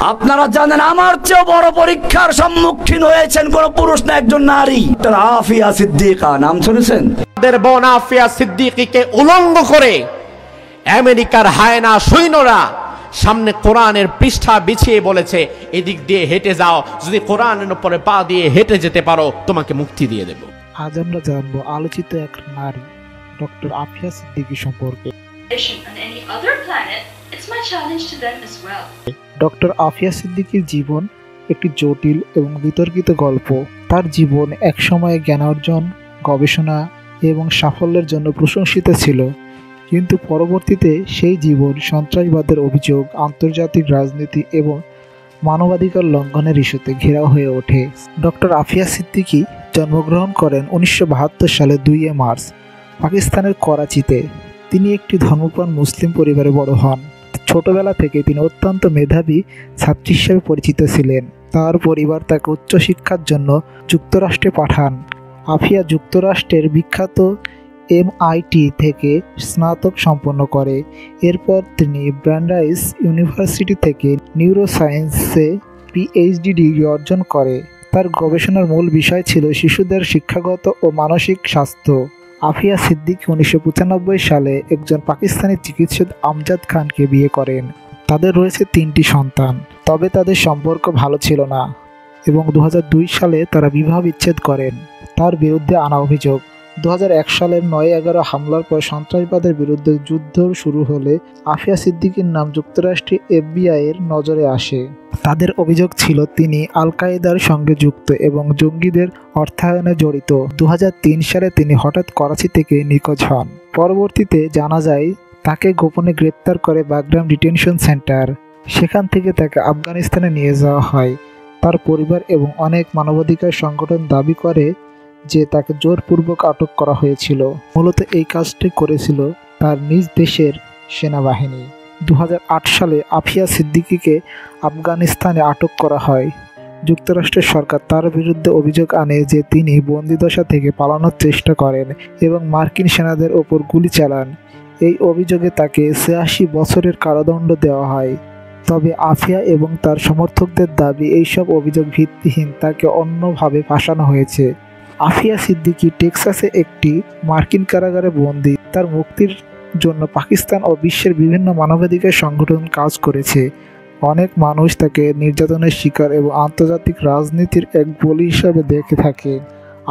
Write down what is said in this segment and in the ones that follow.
আপনারা জানেন আমার চেয়ে বড় পরীক্ষার সম্মুখীন হয়েছেন কোন পুরুষ না একজন নারী। ডক্টর আফিয়া সিদ্দিকা নাম শুনেছেন? তাদের বোন আফিয়া সিদ্দিকীকে উলঙ্গ করে আমেরিকার হায়না সৈন্যরা সামনে কোরআনের পৃষ্ঠা বিছিয়ে বলেছে, এদিক দিয়ে হেঁটে যাও, যদি কোরআনের উপরে পা দিয়ে হেঁটে যেতে পারো তোমাকে মুক্তি দিয়ে দেব। আজ আমরা জানবো আলোচিত এক নারী ডক্টর আফিয়া সিদ্দিকী সম্পর্কে। ডক্টর আফিয়া সিদ্দিকীর জীবন একটি জটিল এবং বিতর্কিত গল্প। তার জীবন একসময় জ্ঞান অর্জন, গবেষণা এবং সাফল্যের জন্য প্রশংসিত ছিল, কিন্তু পরবর্তীতে সেই জীবন সন্ত্রাসবাদের অভিযোগ, আন্তর্জাতিক রাজনীতি এবং মানবাধিকার লঙ্ঘনের ইস্যুতে ঘেরাও হয়ে ওঠে। ডক্টর আফিয়া সিদ্দিকী জন্মগ্রহণ করেন 1972 সালে 2 মার্চ পাকিস্তানের করাচিতে। তিনি একটি ধর্মপ্রাণ মুসলিম পরিবারে বড় হন। ছোটবেলা থেকে তিনি অত্যন্ত মেধাবী ছাত্রী হিসেবে পরিচিত ছিলেন। তার পরিবার তাকে উচ্চশিক্ষার জন্য যুক্তরাষ্ট্রে পাঠান। আফিয়া যুক্তরাষ্ট্রের বিখ্যাত MIT থেকে স্নাতক সম্পন্ন করে। এরপর তিনি ব্র্যান্ডাইস ইউনিভার্সিটি থেকে নিউরোসায়েন্সে PhD ডিগ্রি অর্জন করে। তার গবেষণার মূল বিষয় ছিল শিশুদের শিক্ষাগত ও মানসিক স্বাস্থ্য। আফিয়া সিদ্দিকী 1995 সালে একজন পাকিস্তানি চিকিৎসক আমজাদ খানকে বিয়ে করেন। তাদের রয়েছে 3টি সন্তান, তবে তাদের সম্পর্ক ভালো ছিল না এবং 2002 সালে তারা বিবাহ বিচ্ছেদ করেন। তার বিরুদ্ধে আনা অভিযোগ, 2001 সালের 9/11 হামলার পর সন্ত্রাসবাদের বিরুদ্ধে যুদ্ধ শুরু হলে আফিয়া সিদ্দিকীর নাম যুক্তরাষ্ট্রের FBI এর নজরে আসে। তাদের অভিযোগ ছিল তিনি আল কায়েদার সঙ্গে যুক্ত এবং জঙ্গিদের অর্থায়নে জড়িত। 2003 সালে তিনি হঠাৎ করাচি থেকে নিখোঁজ হন। পরবর্তীতে জানা যায় তাকে গোপনে গ্রেপ্তার করে বাগরাম ডিটেনশন সেন্টার। সেখান থেকে তাকে আফগানিস্তানে নিয়ে যাওয়া হয়। তার পরিবার এবং অনেক মানবাধিকার সংগঠন দাবি করে যে তাকে জোরপূর্বক আটক করা হয়েছিল। মূলত এই কাজটি করেছিল তার নিজ দেশের সেনাবাহিনী। 2008 সালে আফিয়া সিদ্দিকীকে আফগানিস্তানে আটক করা হয়। যুক্তরাষ্ট্রের সরকার তার বিরুদ্ধে অভিযোগ আনে যে তিনি বন্দিদশা থেকে পালানোর চেষ্টা করেন এবং মার্কিন সেনাদের ওপর গুলি চালান। এই অভিযোগে তাকে 86 বছরের কারাদণ্ড দেওয়া হয়। তবে আফিয়া এবং তার সমর্থকদের দাবি এইসব অভিযোগ ভিত্তিহীন, তাকে অন্যভাবে ফাঁসানো হয়েছে। আফিয়া সিদ্দিকী টেক্সাসে একটি মার্কিন কারাগারে বন্দী। তার মুক্তির জন্য পাকিস্তান ও বিশ্বের বিভিন্ন মানবাধিকার সংগঠন কাজ করেছে। অনেক মানুষ তাকে নির্যাতনের শিকার এবং আন্তর্জাতিক রাজনীতির এক বলি হিসাবে দেখে থাকে।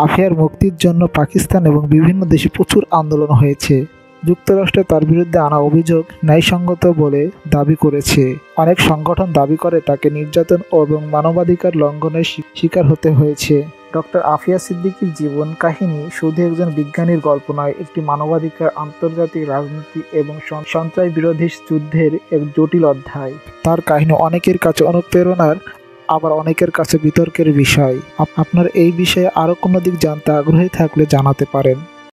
আফিয়ার মুক্তির জন্য পাকিস্তান এবং বিভিন্ন দেশে প্রচুর আন্দোলন হয়েছে। যুক্তরাষ্ট্রে তার বিরুদ্ধে আনা অভিযোগ ন্যায়সঙ্গত বলে দাবি করেছে। অনেক সংগঠন দাবি করে তাকে নির্যাতন এবং মানবাধিকার লঙ্ঘনের শিকার হতে হয়েছে। ডক্টর আফিয়া সিদ্দিকীর জীবন কাহিনী শুধু একজন বিজ্ঞানীর গল্প নয়, একটি মানবাধিকার, আন্তর্জাতিক রাজনীতি এবং সন্ত্রাস বিরোধী যুদ্ধের এক জটিল অধ্যায়। তার কাহিনী অনেকের কাছে অনুপ্রেরণার, আবার অনেকের কাছে বিতর্কের বিষয়। আপনার এই বিষয়ে আরও কোনো দিক জানতে আগ্রহী থাকলে জানাতে পারেন।